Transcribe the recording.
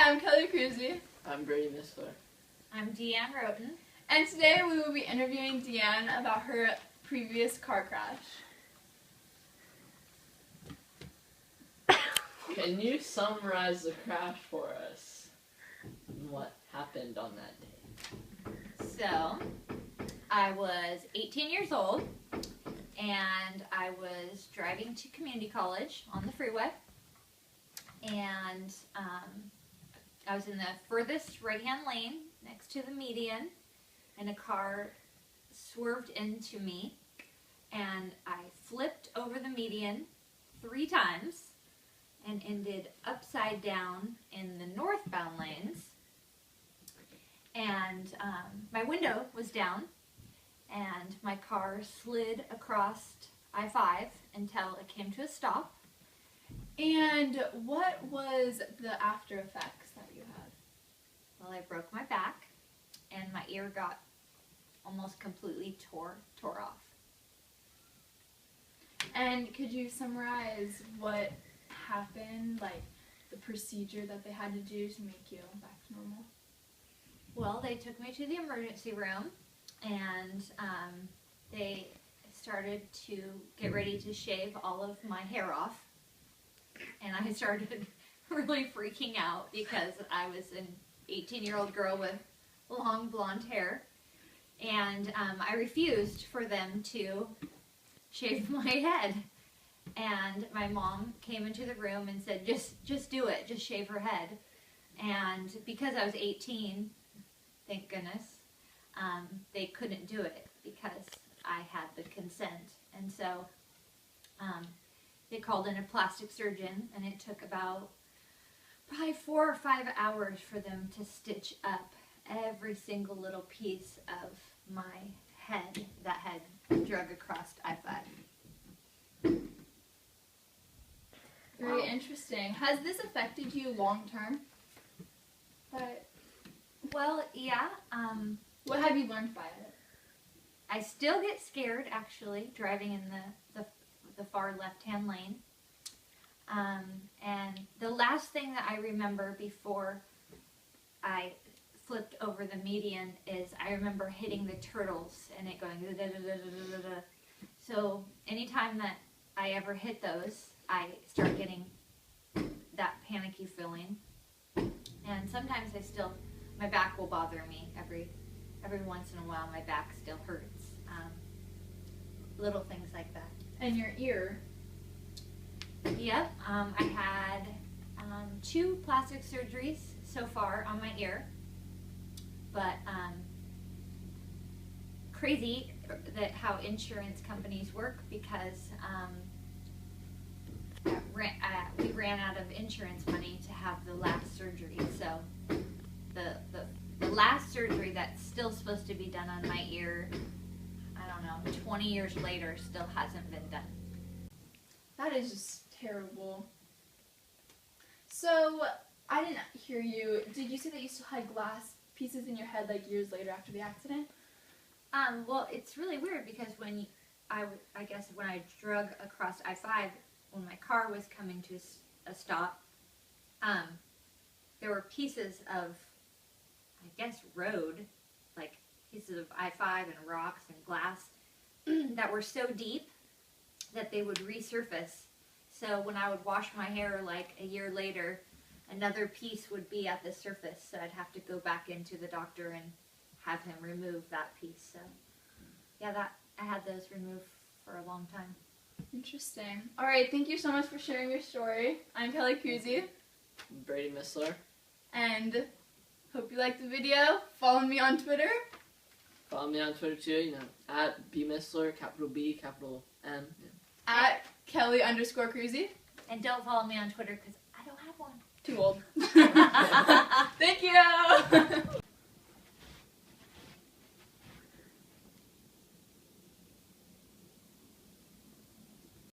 I'm Kelli Cruzy. I'm Bradys. I'm Deanne Roten. And today we will be interviewing Deanne about her previous car crash. Can you summarize the crash for us? And what happened on that day? So, I was 18 years old, and I was driving to community college on the freeway, and I was in the furthest right-hand lane next to the median, and a car swerved into me, and I flipped over the median 3 times and ended upside down in the northbound lanes, and my window was down, and my car slid across I-5 until it came to a stop. And what was the after effects that you had? Well, I broke my back, and my ear got almost completely tore off. And could you summarize what happened, like the procedure that they had to do to make you back to normal? Well, they took me to the emergency room, and they started to get ready to shave all of my hair off. And I started really freaking out because I was an 18-year-old girl with long blonde hair. And I refused for them to shave my head. And my mom came into the room and said, just do it, just shave her head. And because I was 18, thank goodness, they couldn't do it because I had the consent. And so they called in a plastic surgeon, and it took about probably 4 or 5 hours for them to stitch up every single little piece of my head that had drug across I-5. Very interesting. Has this affected you long term? Well, yeah. What have you learned by it? I still get scared, actually, driving in the far left-hand lane. And the last thing that I remember before I flipped over the median is I remember hitting the turtles and it going da-da-da-da-da-da-da. So anytime that I ever hit those, I start getting that panicky feeling. And sometimes my back will bother me every once in a while. My back still hurts. Little things like that. And your ear? Yep, I had 2 plastic surgeries so far on my ear, but crazy that how insurance companies work, because we ran out of insurance money to have the last surgery. So the last surgery that's still supposed to be done on my ear, I don't know, 20 years later, still hasn't been done. That is just terrible. So, I didn't hear you. Did you say that you still had glass pieces in your head like years later after the accident? Well, it's really weird because when I drug across I-5, when my car was coming to a stop, there were pieces of, I guess, road, like pieces of I-5 and rocks and glass that were so deep that they would resurface. So when I would wash my hair like a year later, another piece would be at the surface, so I'd have to go back into the doctor and have him remove that piece. So yeah, I had those removed for a long time. Interesting. Alright, thank you so much for sharing your story. I'm Kelli Cruzy. Bradys. And hope you liked the video. Follow me on Twitter. Follow me on Twitter too, at bmissler, capital B, capital M. At Kelli_Cruzy. And don't follow me on Twitter because I don't have one. Too old.